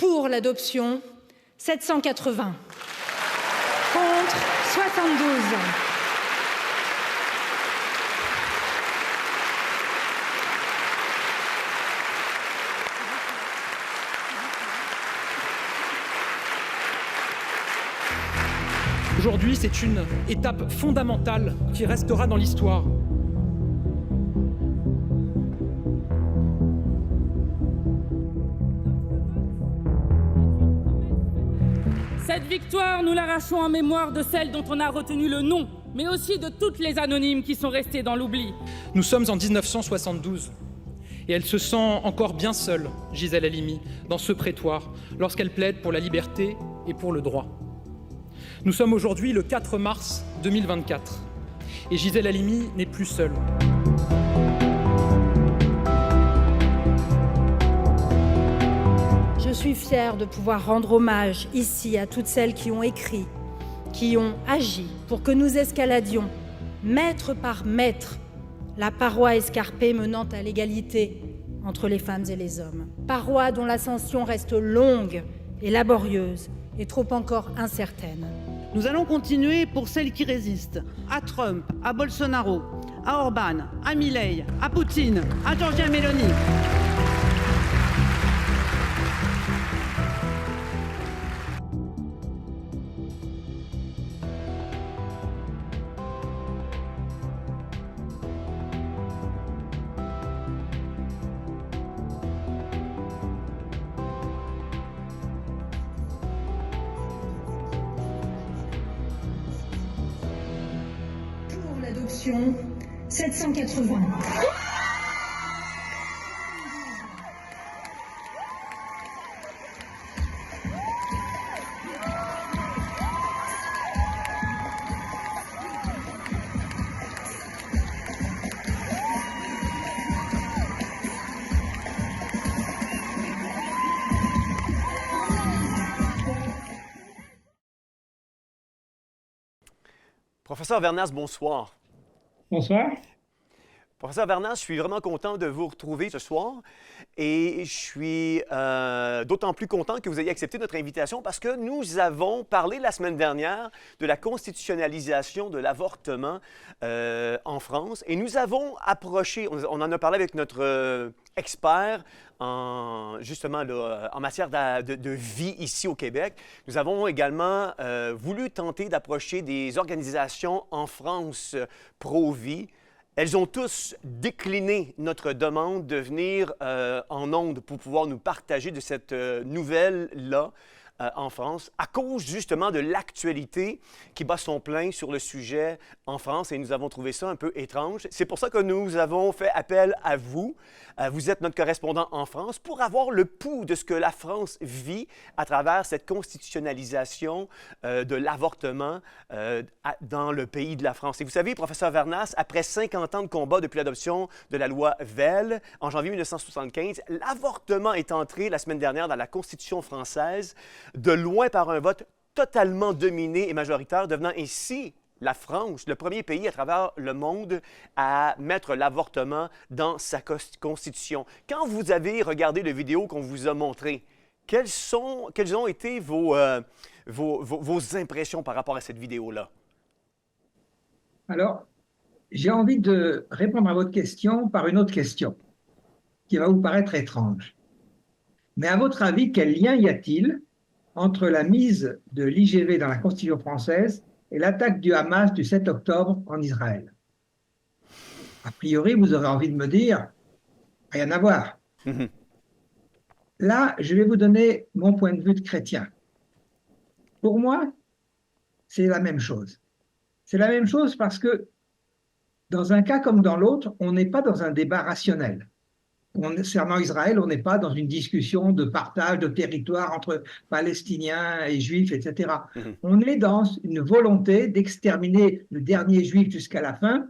Pour l'adoption, 780. Contre, 72. Aujourd'hui, c'est une étape fondamentale qui restera dans l'histoire. Cette victoire, nous l'arrachons en mémoire de celle dont on a retenu le nom, mais aussi de toutes les anonymes qui sont restées dans l'oubli. Nous sommes en 1972 et elle se sent encore bien seule, Gisèle Halimi, dans ce prétoire, lorsqu'elle plaide pour la liberté et pour le droit. Nous sommes aujourd'hui le 4 mars 2024 et Gisèle Halimi n'est plus seule. Je suis fière de pouvoir rendre hommage ici à toutes celles qui ont écrit, qui ont agi pour que nous escaladions, mètre par mètre, la paroi escarpée menant à l'égalité entre les femmes et les hommes. Paroi dont l'ascension reste longue et laborieuse et trop encore incertaine. Nous allons continuer pour celles qui résistent, à Trump, à Bolsonaro, à Orban, à Milei, à Poutine, à Giorgia Meloni. Pour l'adoption, 780. Professeur Vernas, bonsoir. Bonsoir. Professeur Vernas, je suis vraiment content de vous retrouver ce soir et je suis d'autant plus content que vous ayez accepté notre invitation parce que nous avons parlé la semaine dernière de la constitutionnalisation de l'avortement en France et nous avons approché, on en a parlé avec notre expert justement en matière de vie ici au Québec. Nous avons également voulu tenter d'approcher des organisations en France pro-vie. Elles ont tous décliné notre demande de venir en ondes pour pouvoir nous partager de cette nouvelle-là en France, à cause justement de l'actualité qui bat son plein sur le sujet en France et nous avons trouvé ça un peu étrange. C'est pour ça que nous avons fait appel à vous. Vous êtes notre correspondant en France pour avoir le pouls de ce que la France vit à travers cette constitutionnalisation de l'avortement dans le pays de la France. Et vous savez, professeur Vernas, après 50 ans de combat depuis l'adoption de la loi Veil en janvier 1975, l'avortement est entré la semaine dernière dans la Constitution française, de loin par un vote totalement dominé et majoritaire, devenant ainsi la France, le premier pays à travers le monde à mettre l'avortement dans sa constitution. Quand vous avez regardé la vidéo qu'on vous a montrée, quelles ont été vos impressions par rapport à cette vidéo-là? Alors, j'ai envie de répondre à votre question par une autre question qui va vous paraître étrange. Mais à votre avis, quel lien y a-t-il entre la mise de l'IGV dans la Constitution française et l'attaque du Hamas du 7 octobre en Israël? A priori, vous aurez envie de me dire, rien à voir. Là, je vais vous donner mon point de vue de chrétien. Pour moi, c'est la même chose. C'est la même chose parce que dans un cas comme dans l'autre, on n'est pas dans un débat rationnel. Concernant Israël, on n'est pas dans une discussion de partage de territoire entre Palestiniens et Juifs, etc. On est dans une volonté d'exterminer le dernier Juif jusqu'à la fin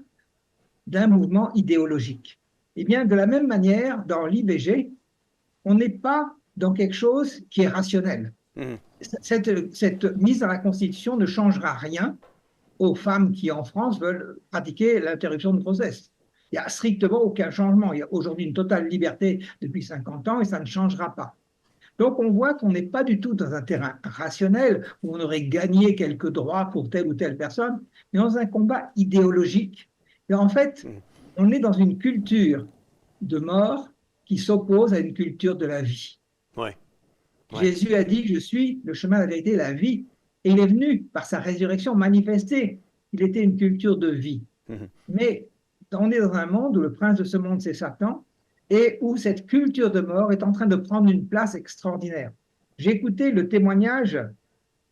d'un mouvement idéologique. Eh bien, de la même manière, dans l'IVG, on n'est pas dans quelque chose qui est rationnel. Cette mise dans la Constitution ne changera rien aux femmes qui, en France, veulent pratiquer l'interruption de grossesse. Il n'y a strictement aucun changement. Il y a aujourd'hui une totale liberté depuis 50 ans et ça ne changera pas. Donc on voit qu'on n'est pas du tout dans un terrain rationnel où on aurait gagné quelques droits pour telle ou telle personne, mais dans un combat idéologique. Et en fait, on est dans une culture de mort qui s'oppose à une culture de la vie. Ouais. Ouais. Jésus a dit, je suis le chemin, la vérité, la vie. Et il est venu, par sa résurrection, manifester qu'il était une culture de vie. Mais on est dans un monde où le prince de ce monde, c'est Satan, et où cette culture de mort est en train de prendre une place extraordinaire. J'ai écouté le témoignage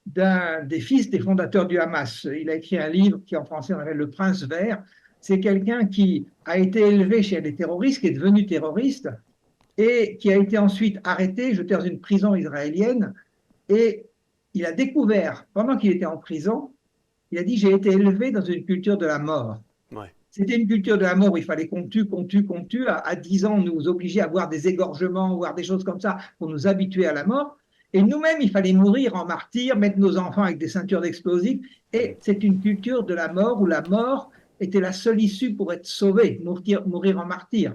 d'un des fils des fondateurs du Hamas. Il a écrit un livre qui en français on appelle Le Prince Vert. C'est quelqu'un qui a été élevé chez les terroristes, qui est devenu terroriste, et qui a été ensuite arrêté, jeté dans une prison israélienne. Et il a découvert, pendant qu'il était en prison, il a dit, j'ai été élevé dans une culture de la mort. Ouais. C'était une culture de la mort où il fallait qu'on tue, qu'on tue, qu'on tue. À 10 ans, on nous obligeait à voir des égorgements, voir des choses comme ça pour nous habituer à la mort. Et nous-mêmes, il fallait mourir en martyr, mettre nos enfants avec des ceintures d'explosifs. Et c'est une culture de la mort où la mort était la seule issue pour être sauvé, mourir en martyr.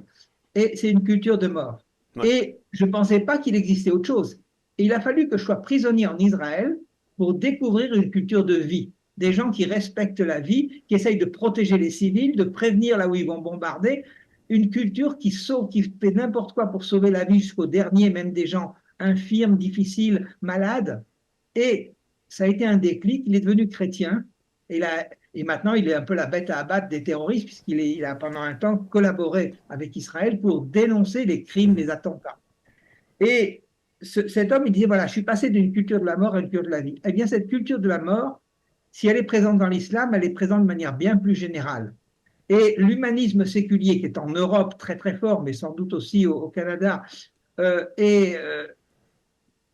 Et c'est une culture de mort. Ouais. Et je ne pensais pas qu'il existait autre chose. Et il a fallu que je sois prisonnier en Israël pour découvrir une culture de vie. Des gens qui respectent la vie, qui essayent de protéger les civils, de prévenir là où ils vont bombarder. Une culture qui sauve, qui fait n'importe quoi pour sauver la vie jusqu'au dernier, même des gens infirmes, difficiles, malades. Et ça a été un déclic. Il est devenu chrétien. Et maintenant, il est un peu la bête à abattre des terroristes, puisqu'il a pendant un temps collaboré avec Israël pour dénoncer les crimes, les attentats. Et cet homme, il disait, voilà, je suis passé d'une culture de la mort à une culture de la vie. Eh bien, cette culture de la mort, si elle est présente dans l'islam, elle est présente de manière bien plus générale. Et l'humanisme séculier, qui est en Europe très très fort, mais sans doute aussi au Canada,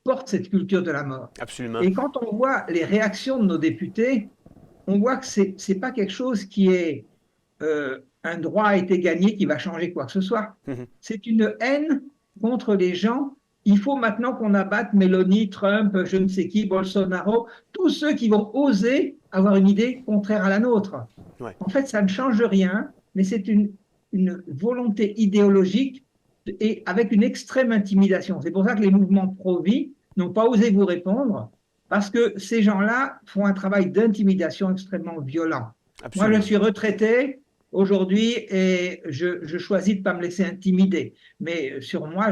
porte cette culture de la mort. Absolument. Et quand on voit les réactions de nos députés, on voit que ce n'est pas quelque chose qui est un droit a été gagné qui va changer quoi que ce soit. C'est une haine contre les gens. Il faut maintenant qu'on abatte Mélanie, Trump, je ne sais qui, Bolsonaro, tous ceux qui vont oser avoir une idée contraire à la nôtre. Ouais. En fait, ça ne change rien, mais c'est une volonté idéologique et avec une extrême intimidation. C'est pour ça que les mouvements pro-vie n'ont pas osé vous répondre, parce que ces gens-là font un travail d'intimidation extrêmement violent. Absolument. Moi, je suis retraité aujourd'hui et je choisis de ne pas me laisser intimider. Mais sur moi,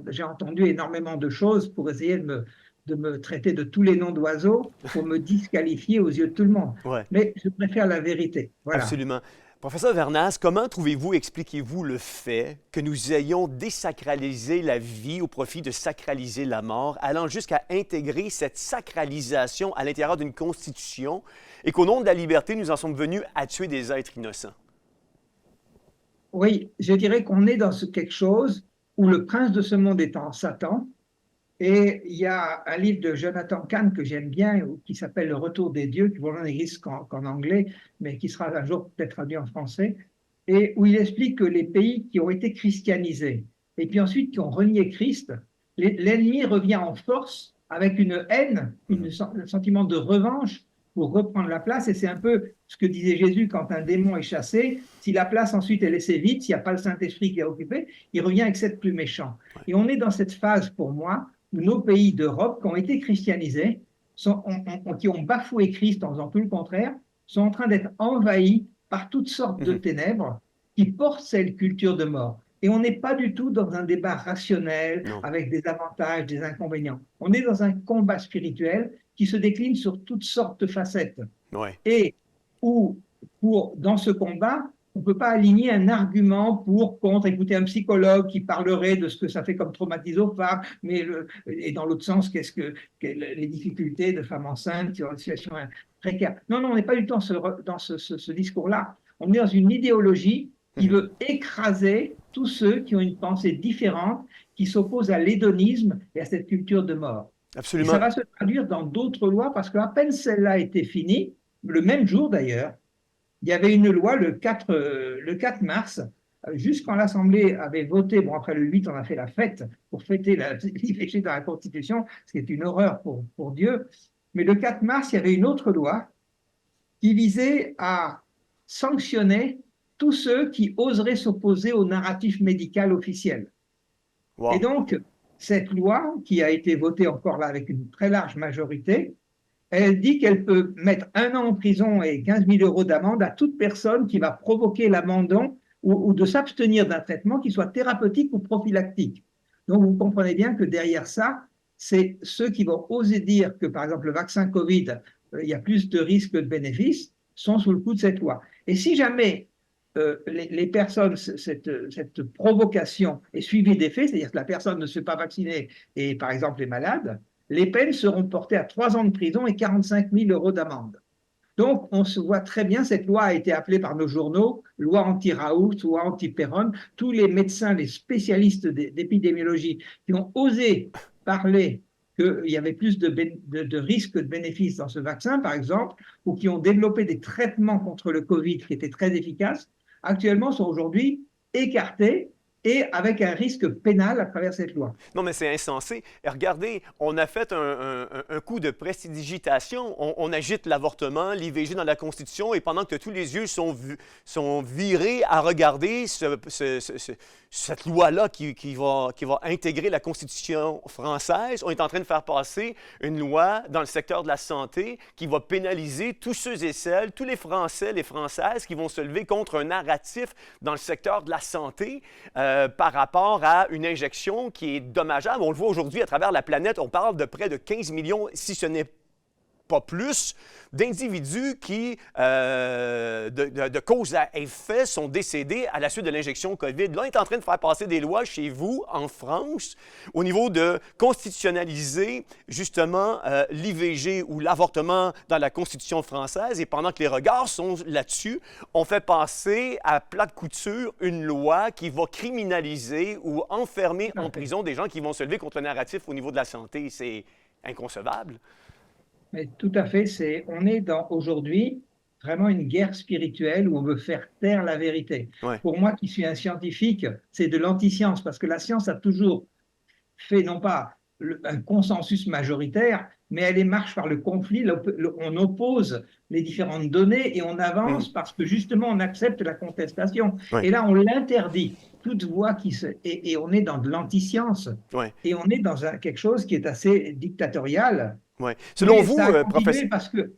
j'ai entendu énormément de choses pour essayer de me traiter de tous les noms d'oiseaux, pour me disqualifier aux yeux de tout le monde. Ouais. Mais je préfère la vérité. Voilà. Absolument. Professeur Vernas, comment trouvez-vous, expliquez-vous le fait que nous ayons désacralisé la vie au profit de sacraliser la mort, allant jusqu'à intégrer cette sacralisation à l'intérieur d'une constitution et qu'au nom de la liberté, nous en sommes venus à tuer des êtres innocents? Oui, je dirais qu'on est dans quelque chose où le prince de ce monde est en Satan. Et il y a un livre de Jonathan Cahn que j'aime bien, qui s'appelle Le Retour des dieux, qui vaut n'existe qu'en anglais, mais qui sera un jour peut-être traduit en français, et où il explique que les pays qui ont été christianisés, et puis ensuite qui ont renié Christ, l'ennemi revient en force avec une haine, un sentiment de revanche pour reprendre la place. Et c'est un peu ce que disait Jésus quand un démon est chassé. Si la place ensuite est laissée vide, s'il n'y a pas le Saint-Esprit qui est occupé, il revient avec cette plus méchant. Et on est dans cette phase, pour moi, où nos pays d'Europe qui ont été christianisés, qui ont bafoué Christ en faisant tout le contraire, sont en train d'être envahis par toutes sortes de ténèbres qui portent cette culture de mort. Et on n'est pas du tout dans un débat rationnel, avec des avantages, des inconvénients. On est dans un combat spirituel qui se décline sur toutes sortes de facettes. Ouais. Et où, dans ce combat, on ne peut pas aligner un argument pour, contre, écouter un psychologue qui parlerait de ce que ça fait comme traumatisophabe, et dans l'autre sens, les difficultés de femmes enceintes qui ont une situation précaire. Non, on n'est pas du tout dans ce discours-là. On est dans une idéologie qui veut écraser tous ceux qui ont une pensée différente, qui s'opposent à l'hédonisme et à cette culture de mort. Absolument. Et ça va se traduire dans d'autres lois, parce qu'à peine celle-là était finie, le même jour d'ailleurs, il y avait une loi le 4 mars, juste quand l'Assemblée avait voté, bon après le 8 on a fait la fête pour fêter l'IVG dans la Constitution, ce qui est une horreur pour Dieu, mais le 4 mars il y avait une autre loi qui visait à sanctionner tous ceux qui oseraient s'opposer au narratif médical officiel. Wow. Et donc cette loi, qui a été votée encore là avec une très large majorité, elle dit qu'elle peut mettre 1 an en prison et 15 000 € d'amende à toute personne qui va provoquer l'abandon ou de s'abstenir d'un traitement qui soit thérapeutique ou prophylactique. Donc, vous comprenez bien que derrière ça, c'est ceux qui vont oser dire que, par exemple, le vaccin Covid, il y a plus de risques que de bénéfices, sont sous le coup de cette loi. Et si jamais les personnes, cette provocation est suivie des faits, c'est-à-dire que la personne ne se fait pas vacciner et, par exemple, est malade, les peines seront portées à 3 ans de prison et 45 000 € d'amende. Donc, on se voit très bien, cette loi a été appelée par nos journaux loi anti-Raoult, loi anti-Perron. Tous les médecins, les spécialistes d'épidémiologie qui ont osé parler qu'il y avait plus de risques que de bénéfices dans ce vaccin, par exemple, ou qui ont développé des traitements contre le Covid qui étaient très efficaces, actuellement sont aujourd'hui écartés et avec un risque pénal à travers cette loi. Non, mais c'est insensé. Et regardez, on a fait un coup de prestidigitation. On agite l'avortement, l'IVG dans la Constitution, et pendant que tous les yeux sont virés à regarder cette loi-là qui va intégrer la Constitution française, on est en train de faire passer une loi dans le secteur de la santé qui va pénaliser tous ceux et celles, tous les Français, les Françaises qui vont se lever contre un narratif dans le secteur de la santé par rapport à une injection qui est dommageable. On le voit aujourd'hui à travers la planète, on parle de près de 15 millions, si ce n'est pas plus, d'individus qui, de cause à effet, sont décédés à la suite de l'injection COVID. Là, on est en train de faire passer des lois chez vous, en France, au niveau de constitutionnaliser, justement, l'IVG ou l'avortement dans la Constitution française. Et pendant que les regards sont là-dessus, on fait passer à plat de couture une loi qui va criminaliser ou enfermer en prison des gens qui vont se lever contre le narratif au niveau de la santé. C'est inconcevable. Mais tout à fait, on est dans aujourd'hui vraiment une guerre spirituelle où on veut faire taire la vérité. Ouais. Pour moi qui suis un scientifique, c'est de l'anti-science parce que la science a toujours fait non pas un consensus majoritaire, mais elle marche par le conflit, on oppose les différentes données et on avance parce que justement on accepte la contestation. Ouais. Et là on l'interdit, toute voix et on est dans de l'anti-science. Ouais. Et on est dans quelque chose qui est assez dictatorial. Ouais. Selon mais vous, ça a professeur... parce que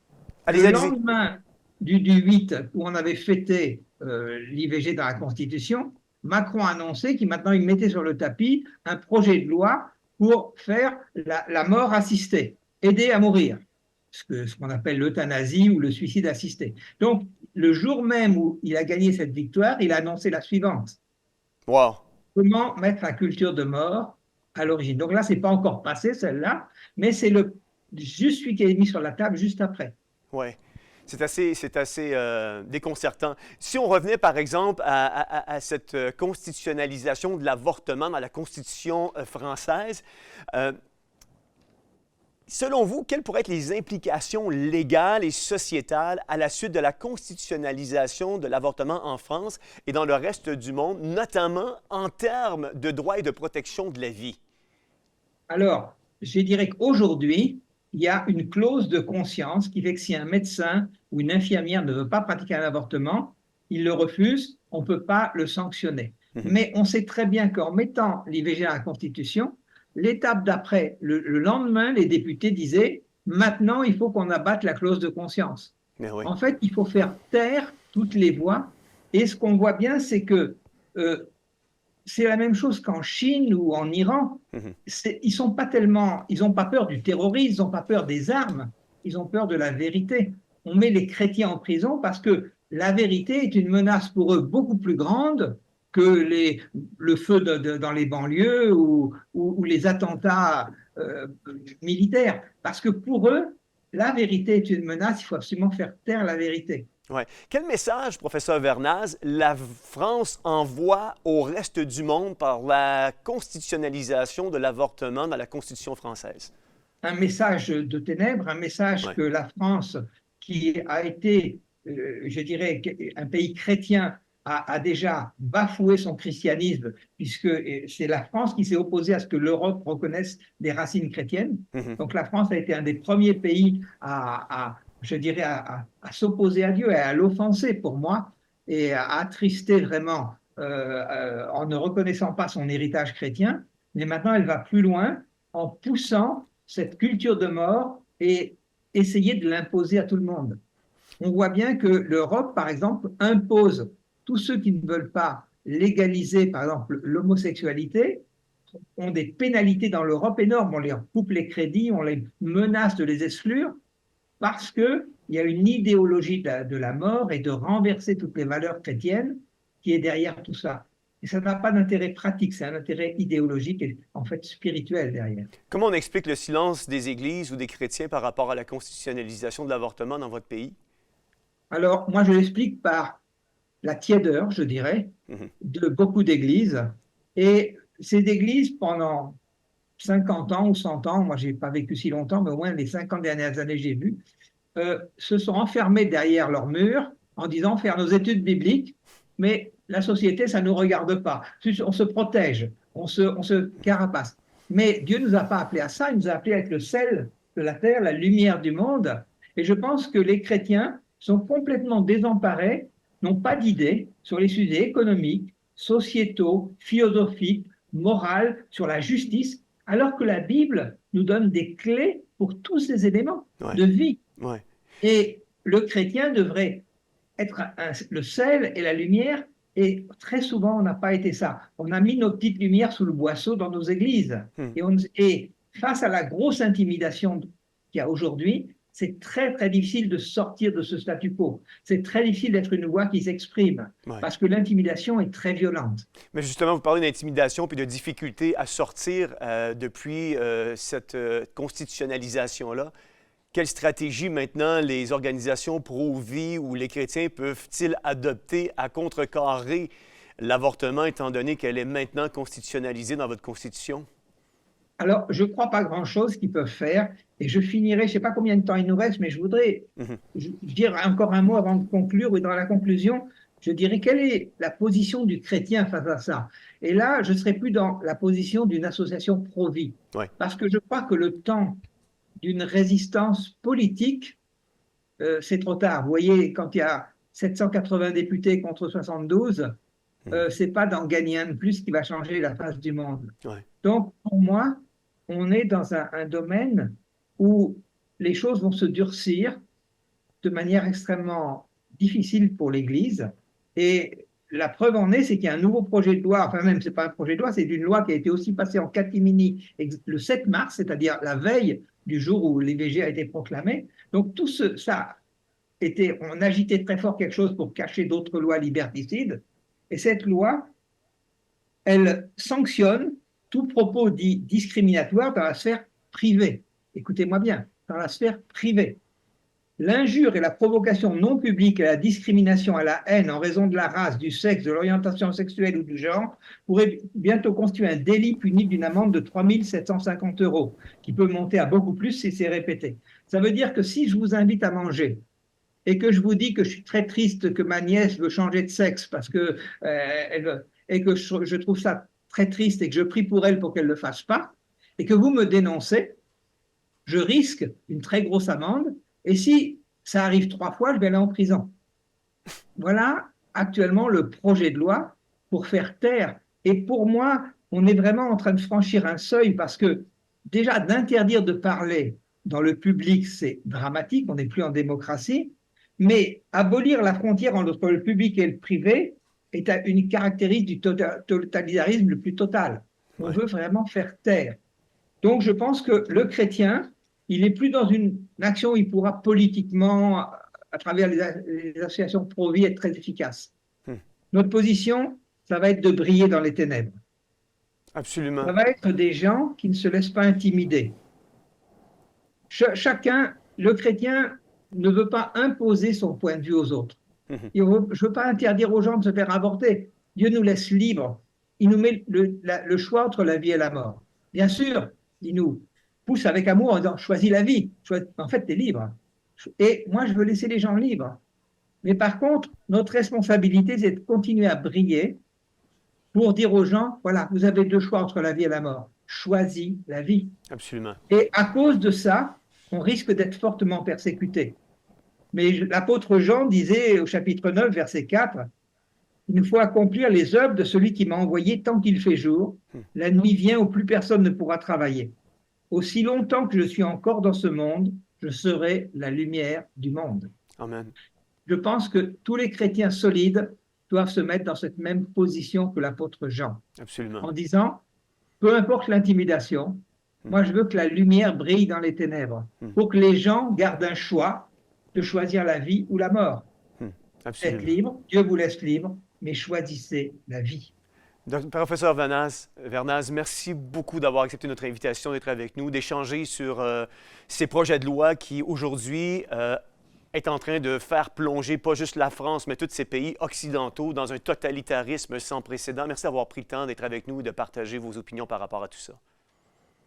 allez, le lendemain du 8, où on avait fêté l'IVG dans la Constitution, Macron a annoncé qu'il maintenant il mettait sur le tapis un projet de loi pour faire la mort assistée, aider à mourir, ce qu'on appelle l'euthanasie ou le suicide assisté. Donc, le jour même où il a gagné cette victoire, il a annoncé la suivante. Wow. Comment mettre la culture de mort à l'origine. Donc là, ce n'est pas encore passé, celle-là, mais c'est juste celui qui est mis sur la table juste après. Oui. C'est assez déconcertant. Si on revenait, par exemple, à cette constitutionnalisation de l'avortement dans la Constitution française, selon vous, quelles pourraient être les implications légales et sociétales à la suite de la constitutionnalisation de l'avortement en France et dans le reste du monde, notamment en termes de droits et de protection de la vie? Alors, je dirais qu'aujourd'hui, il y a une clause de conscience qui fait que si un médecin ou une infirmière ne veut pas pratiquer un avortement, il le refuse, on ne peut pas le sanctionner. Mais on sait très bien qu'en mettant l'IVG à la Constitution, l'étape d'après, le lendemain, les députés disaient « maintenant, il faut qu'on abatte la clause de conscience ». Oui. En fait, il faut faire taire toutes les voix. Et ce qu'on voit bien, c'est que c'est la même chose qu'en Chine ou en Iran. Ils n'ont pas peur du terrorisme, ils n'ont pas peur des armes, ils ont peur de la vérité. On met les chrétiens en prison parce que la vérité est une menace pour eux beaucoup plus grande que le feu dans les banlieues ou les attentats militaires. Parce que pour eux, la vérité est une menace, il faut absolument faire taire la vérité. Ouais. Quel message, professeur Vernaz, la France envoie au reste du monde par la constitutionnalisation de l'avortement dans la Constitution française? Un message de ténèbres, un message que la France, qui a été, je dirais, un pays chrétien, a déjà bafoué son christianisme, puisque c'est la France qui s'est opposée à ce que l'Europe reconnaisse des racines chrétiennes. Donc la France a été un des premiers pays je dirais, à s'opposer à Dieu et à l'offenser pour moi, et à attrister vraiment en ne reconnaissant pas son héritage chrétien. Mais maintenant, elle va plus loin en poussant cette culture de mort et essayer de l'imposer à tout le monde. On voit bien que l'Europe, par exemple, impose tous ceux qui ne veulent pas légaliser, par exemple, l'homosexualité, ont des pénalités dans l'Europe énormes. On les coupe les crédits, on les menace de les exclure parce qu'il y a une idéologie de la mort et de renverser toutes les valeurs chrétiennes qui est derrière tout ça. Et ça n'a pas d'intérêt pratique, c'est un intérêt idéologique et en fait spirituel derrière. Comment on explique le silence des églises ou des chrétiens par rapport à la constitutionnalisation de l'avortement dans votre pays? Alors, moi, je l'explique par la tiédeur, je dirais, de beaucoup d'églises. Et ces églises, pendant 50 ans ou 100 ans, moi, je n'ai pas vécu si longtemps, mais au moins les 50 dernières années, j'ai vu, se sont enfermés derrière leurs murs en disant faire nos études bibliques, mais la société, ça ne nous regarde pas. On se protège, on se carapace. Mais Dieu ne nous a pas appelés à ça, il nous a appelés à être le sel de la terre, la lumière du monde. Et je pense que les chrétiens sont complètement désemparés, n'ont pas d'idées sur les sujets économiques, sociétaux, philosophiques, moraux, sur la justice, alors que la Bible nous donne des clés pour tous ces éléments de vie. Ouais. Et le chrétien devrait être le sel et la lumière, et très souvent, on n'a pas été ça. On a mis nos petites lumières sous le boisseau dans nos églises. Et face à la grosse intimidation qu'il y a aujourd'hui, c'est très, très difficile de sortir de ce statu quo. C'est très difficile d'être une voix qui s'exprime, parce que l'intimidation est très violente. Mais justement, vous parlez d'intimidation puis de difficulté à sortir depuis cette constitutionnalisation-là. Quelle stratégie maintenant les organisations pro-vie ou les chrétiens peuvent-ils adopter à contrecarrer l'avortement, étant donné qu'elle est maintenant constitutionnalisée dans votre Constitution? Alors, je ne crois pas grand-chose qu'ils peuvent faire. Et je finirai, je ne sais pas combien de temps il nous reste, mais je voudrais dire encore un mot avant de conclure. Et dans la conclusion, je dirais quelle est la position du chrétien face à ça. Et là, je ne serai plus dans la position d'une association pro-vie. Parce que je crois que le temps d'une résistance politique, c'est trop tard. Vous voyez, quand il y a 780 députés contre 72, ce n'est pas d'en gagner un de plus qui va changer la face du monde. Donc, pour moi, on est dans un domaine où les choses vont se durcir de manière extrêmement difficile pour l'Église. Et la preuve en est, c'est qu'il y a un nouveau projet de loi, enfin même, ce n'est pas un projet de loi, c'est une loi qui a été aussi passée en catimini le 7 mars, c'est-à-dire la veille du jour où l'IVG a été proclamé. Donc tout ça, on agitait très fort quelque chose pour cacher d'autres lois liberticides. Et cette loi, elle sanctionne tout propos dit discriminatoire dans la sphère privée. Écoutez-moi bien, dans la sphère privée. L'injure et la provocation non publique à la discrimination, à la haine en raison de la race, du sexe, de l'orientation sexuelle ou du genre pourrait bientôt constituer un délit puni d'une amende de 3 750 €, qui peut monter à beaucoup plus si c'est répété. Ça veut dire que si je vous invite à manger et que je vous dis que je suis très triste que ma nièce veut changer de sexe parce que et que je trouve ça très triste et que je prie pour elle pour qu'elle ne le fasse pas, et que vous me dénoncez, je risque une très grosse amende. Et si ça arrive 3 fois, je vais aller en prison. Voilà actuellement le projet de loi pour faire taire. Et pour moi, on est vraiment en train de franchir un seuil parce que déjà d'interdire de parler dans le public, c'est dramatique, on n'est plus en démocratie. Mais abolir la frontière entre le public et le privé est une caractéristique du totalitarisme le plus total. On veut vraiment faire taire. Donc je pense que le chrétien, il n'est plus dans une action où il pourra politiquement, à travers les associations pro-vie, être très efficace. Notre position, ça va être de briller dans les ténèbres. Absolument. Ça va être des gens qui ne se laissent pas intimider. Chacun, le chrétien, ne veut pas imposer son point de vue aux autres. Je ne veux pas interdire aux gens de se faire avorter. Dieu nous laisse libres. Il nous met le choix entre la vie et la mort. Bien sûr, il nous pousse avec amour en disant « choisis la vie ». En fait, tu es libre. Et moi, je veux laisser les gens libres. Mais par contre, notre responsabilité, c'est de continuer à briller pour dire aux gens « voilà, vous avez 2 choix entre la vie et la mort. Choisis la vie ». Absolument. Et à cause de ça, on risque d'être fortement persécuté. Mais l'apôtre Jean disait au chapitre 9, verset 4, « Il nous faut accomplir les œuvres de celui qui m'a envoyé tant qu'il fait jour. La nuit vient où plus personne ne pourra travailler. Aussi longtemps que je suis encore dans ce monde, je serai la lumière du monde. Amen. Je pense que tous les chrétiens solides doivent se mettre dans cette même position que l'apôtre Jean, Absolument. en disant, peu importe l'intimidation, moi je veux que la lumière brille dans les ténèbres, pour que les gens gardent un choix de choisir la vie ou la mort. Absolument. Être libre, Dieu vous laisse libre, mais choisissez la vie. Professeur Vernaz, merci beaucoup d'avoir accepté notre invitation, d'être avec nous, d'échanger sur ces projets de loi qui, aujourd'hui, est en train de faire plonger pas juste la France, mais tous ces pays occidentaux dans un totalitarisme sans précédent. Merci d'avoir pris le temps d'être avec nous et de partager vos opinions par rapport à tout ça.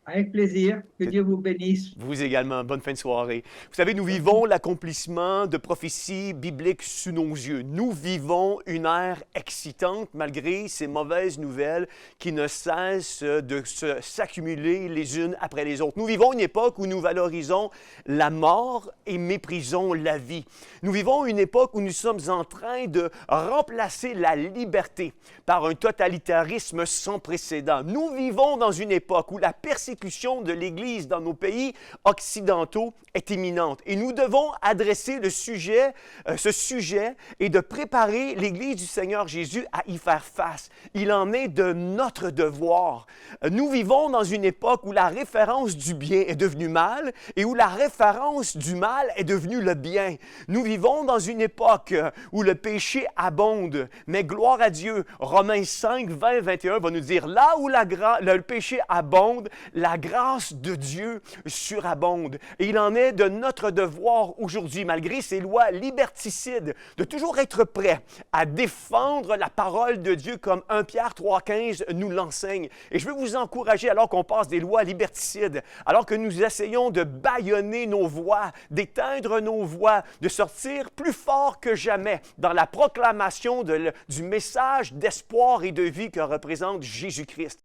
Avec plaisir. Que Dieu vous bénisse. Vous également. Bonne fin de soirée. Vous savez, nous vivons l'accomplissement de prophéties bibliques sous nos yeux. Nous vivons une ère excitante malgré ces mauvaises nouvelles qui ne cessent de s'accumuler les unes après les autres. Nous vivons une époque où nous valorisons la mort et méprisons la vie. Nous vivons une époque où nous sommes en train de remplacer la liberté par un totalitarisme sans précédent. Nous vivons dans une époque où la persécution de l'Église dans nos pays occidentaux est imminente. Et nous devons adresser ce sujet et de préparer l'Église du Seigneur Jésus à y faire face. Il en est de notre devoir. Nous vivons dans une époque où la référence du bien est devenue mal et où la référence du mal est devenue le bien. Nous vivons dans une époque où le péché abonde, mais gloire à Dieu. Romains 5, 20, 21 va nous dire, là où le péché abonde, la grâce de Dieu surabonde. Et il en est de notre devoir aujourd'hui, malgré ces lois liberticides, de toujours être prêt à défendre la parole de Dieu comme 1 Pierre 3,15 nous l'enseigne. Et je veux vous encourager, alors qu'on passe des lois liberticides, alors que nous essayons de bâillonner nos voix, d'éteindre nos voix, de sortir plus fort que jamais dans la proclamation du message d'espoir et de vie que représente Jésus-Christ.